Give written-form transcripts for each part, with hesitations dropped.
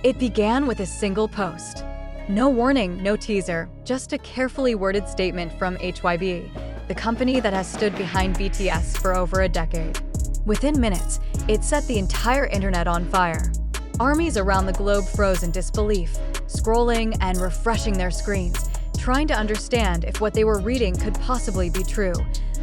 It began with a single post. No warning, no teaser, just a carefully worded statement from HYBE, the company that has stood behind BTS for over a decade. Within minutes, it set the entire internet on fire. Armies around the globe froze in disbelief, scrolling and refreshing their screens, trying to understand if what they were reading could possibly be true.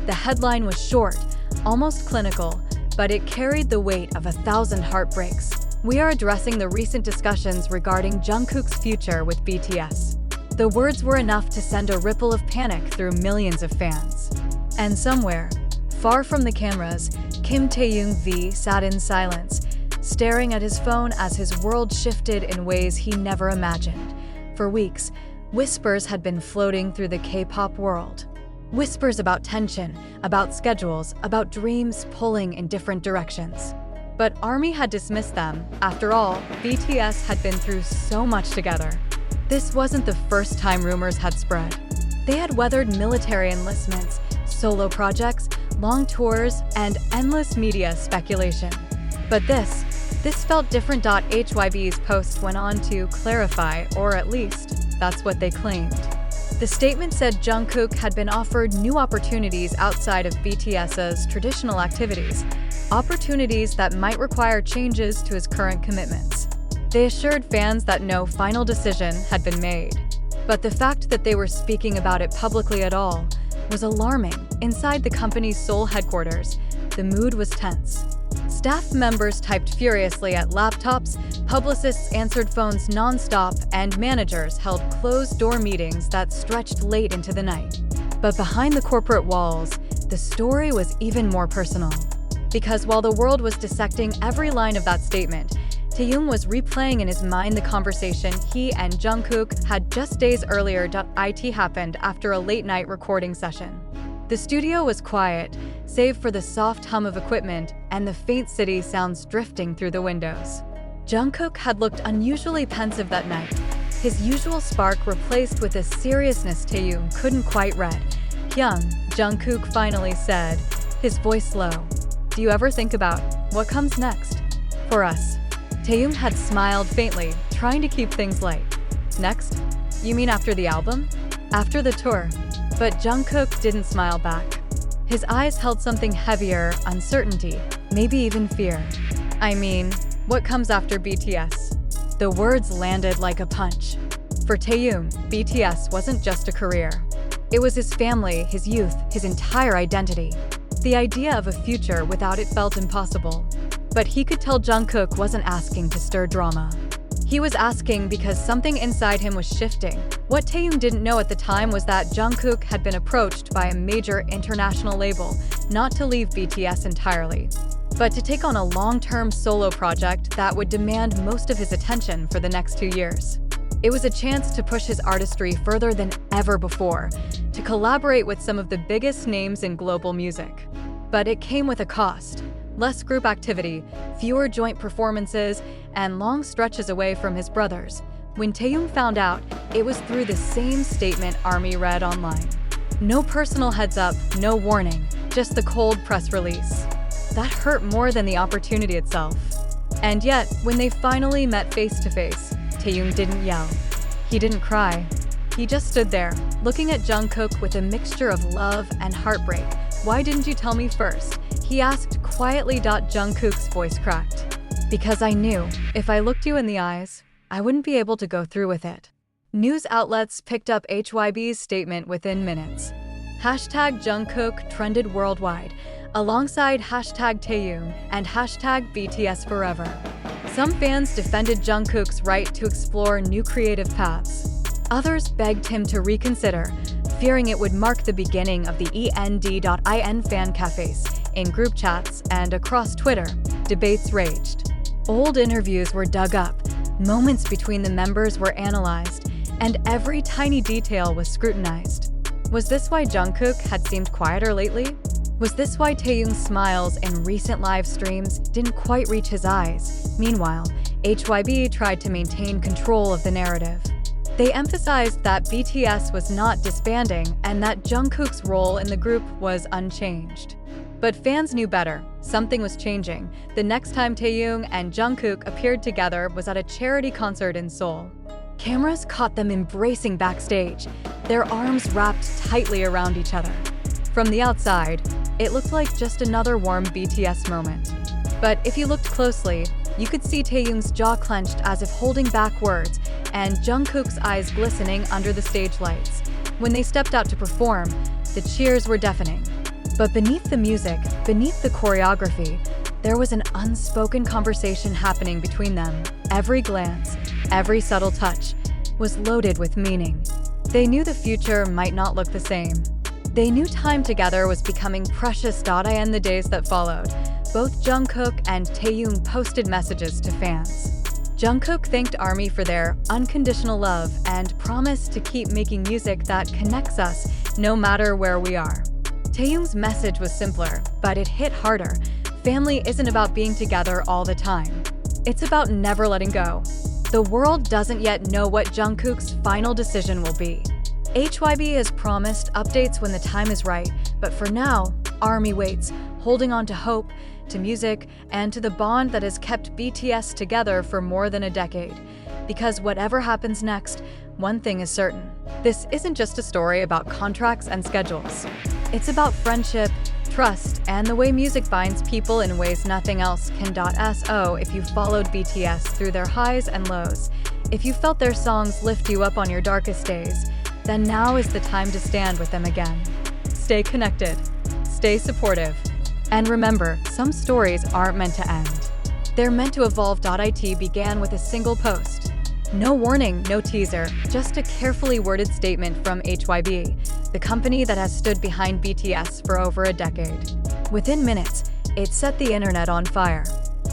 The headline was short, almost clinical, but it carried the weight of 1,000 heartbreaks. We are addressing the recent discussions regarding Jungkook's future with BTS. The words were enough to send a ripple of panic through millions of fans. And somewhere, far from the cameras, Taehyung sat in silence, staring at his phone as his world shifted in ways he never imagined. For weeks, whispers had been floating through the K-pop world. Whispers about tension, about schedules, about dreams pulling in different directions. But ARMY had dismissed them. After all, BTS had been through so much together. This wasn't the first time rumors had spread. They had weathered military enlistments, solo projects, long tours, and endless media speculation. But this felt different. HYBE's post went on to clarify, or at least, that's what they claimed. The statement said Jungkook had been offered new opportunities outside of BTS's traditional activities, opportunities that might require changes to his current commitments. They assured fans that no final decision had been made. But the fact that they were speaking about it publicly at all was alarming. Inside the company's Seoul headquarters, the mood was tense. Staff members typed furiously at laptops, publicists answered phones non-stop, and managers held closed-door meetings that stretched late into the night. But behind the corporate walls, the story was even more personal. Because while the world was dissecting every line of that statement, Taehyung was replaying in his mind the conversation he and Jungkook had just days earlier. It happened after a late-night recording session. The studio was quiet, save for the soft hum of equipment and the faint city sounds drifting through the windows. Jungkook had looked unusually pensive that night, his usual spark replaced with a seriousness Taehyung couldn't quite read. "Hyung," Jungkook finally said, his voice low. "Do you ever think about what comes next for us?" Taehyung had smiled faintly, trying to keep things light. "Next? You mean after the album? After the tour?" But Jungkook didn't smile back. His eyes held something heavier, uncertainty, maybe even fear. "I mean, what comes after BTS?" The words landed like a punch. For Taehyung, BTS wasn't just a career. It was his family, his youth, his entire identity. The idea of a future without it felt impossible. But he could tell Jungkook wasn't asking to stir drama. He was asking because something inside him was shifting. What Taehyung didn't know at the time was that Jungkook had been approached by a major international label, not to leave BTS entirely, but to take on a long-term solo project that would demand most of his attention for the next 2 years. It was a chance to push his artistry further than ever before, to collaborate with some of the biggest names in global music. But it came with a cost. Less group activity, fewer joint performances, and long stretches away from his brothers. When Taehyung found out, it was through the same statement ARMY read online. No personal heads up, no warning, just the cold press release. That hurt more than the opportunity itself. And yet, when they finally met face to face, Taehyung didn't yell. He didn't cry. He just stood there, looking at Jungkook with a mixture of love and heartbreak. "Why didn't you tell me first?" he asked quietly. Jungkook's voice cracked. "Because I knew, if I looked you in the eyes, I wouldn't be able to go through with it." News outlets picked up HYBE's statement within minutes. #Jungkook trended worldwide, alongside #Taehyung and #BTS Forever. Some fans defended Jungkook's right to explore new creative paths. Others begged him to reconsider, fearing it would mark the beginning of the END.IN fan cafes. In group chats and across Twitter, debates raged. Old interviews were dug up, moments between the members were analyzed, and every tiny detail was scrutinized. Was this why Jungkook had seemed quieter lately? Was this why Taehyung's smiles in recent live streams didn't quite reach his eyes? Meanwhile, HYBE tried to maintain control of the narrative. They emphasized that BTS was not disbanding and that Jungkook's role in the group was unchanged. But fans knew better. Something was changing. The next time Taehyung and Jungkook appeared together was at a charity concert in Seoul. Cameras caught them embracing backstage, their arms wrapped tightly around each other. From the outside, it looked like just another warm BTS moment. But if you looked closely, you could see Taehyung's jaw clenched as if holding back words, and Jungkook's eyes glistening under the stage lights. When they stepped out to perform, the cheers were deafening. But beneath the music, beneath the choreography, there was an unspoken conversation happening between them. Every glance, every subtle touch was loaded with meaning. They knew the future might not look the same. They knew time together was becoming precious. In the days that followed, both Jungkook and Taehyung posted messages to fans. Jungkook thanked ARMY for their unconditional love and promised to keep making music that connects us no matter where we are. Taehyung's message was simpler, but it hit harder. Family isn't about being together all the time. It's about never letting go. The world doesn't yet know what Jungkook's final decision will be. HYBE has promised updates when the time is right, but for now, ARMY waits, holding on to hope, to music, and to the bond that has kept BTS together for more than a decade. Because whatever happens next, one thing is certain. This isn't just a story about contracts and schedules. It's about friendship, trust, and the way music binds people in ways nothing else can. So if you followed BTS through their highs and lows, if you felt their songs lift you up on your darkest days, then now is the time to stand with them again. Stay connected, stay supportive, and remember, some stories aren't meant to end. They're meant to evolve. It began with a single post. No warning, no teaser, just a carefully worded statement from HYBE, the company that has stood behind BTS for over a decade. Within minutes, it set the internet on fire.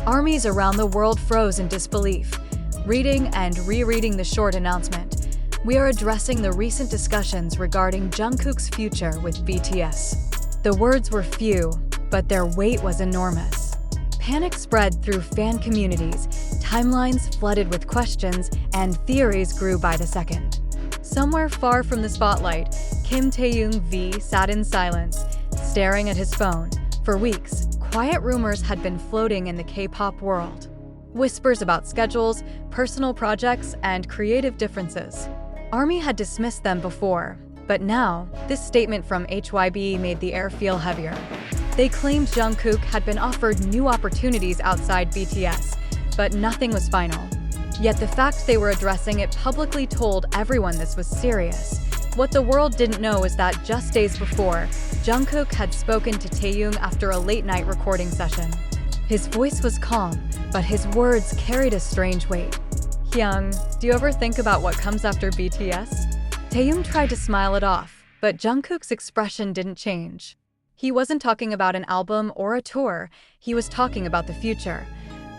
Armies around the world froze in disbelief. Reading and rereading the short announcement, we are addressing the recent discussions regarding Jungkook's future with BTS. The words were few, but their weight was enormous. Panic spread through fan communities, timelines flooded with questions, and theories grew by the second. Somewhere far from the spotlight, Kim Taehyung V sat in silence, staring at his phone. For weeks, quiet rumors had been floating in the K-pop world. Whispers about schedules, personal projects, and creative differences. ARMY had dismissed them before, but now, this statement from HYBE made the air feel heavier. They claimed Jungkook had been offered new opportunities outside BTS, but nothing was final. Yet the fact they were addressing it publicly told everyone this was serious. What the world didn't know is that just days before, Jungkook had spoken to Taehyung after a late-night recording session. His voice was calm, but his words carried a strange weight. "Hyung, do you ever think about what comes after BTS?" Taehyung tried to smile it off, but Jungkook's expression didn't change. He wasn't talking about an album or a tour, he was talking about the future.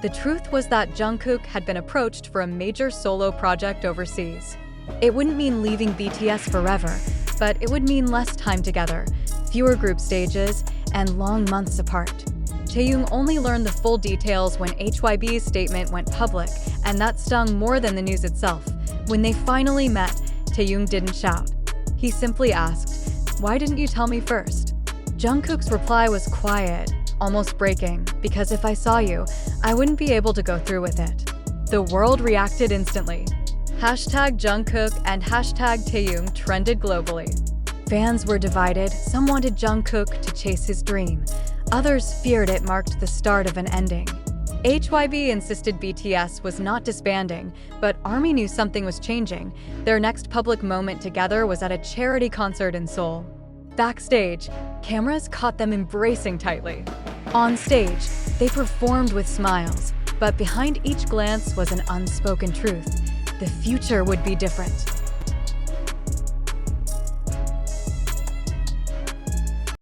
The truth was that Jungkook had been approached for a major solo project overseas. It wouldn't mean leaving BTS forever, but it would mean less time together, fewer group stages, and long months apart. Taehyung only learned the full details when HYBE's statement went public, and that stung more than the news itself. When they finally met, Taehyung didn't shout. He simply asked, "Why didn't you tell me first?" Jungkook's reply was quiet, almost breaking, "Because if I saw you, I wouldn't be able to go through with it." The world reacted instantly. #Jungkook and #Taehyung trended globally. Fans were divided. Some wanted Jungkook to chase his dream. Others feared it marked the start of an ending. HYBE insisted BTS was not disbanding, but ARMY knew something was changing. Their next public moment together was at a charity concert in Seoul. Backstage, cameras caught them embracing tightly. On stage, they performed with smiles, but behind each glance was an unspoken truth. The future would be different.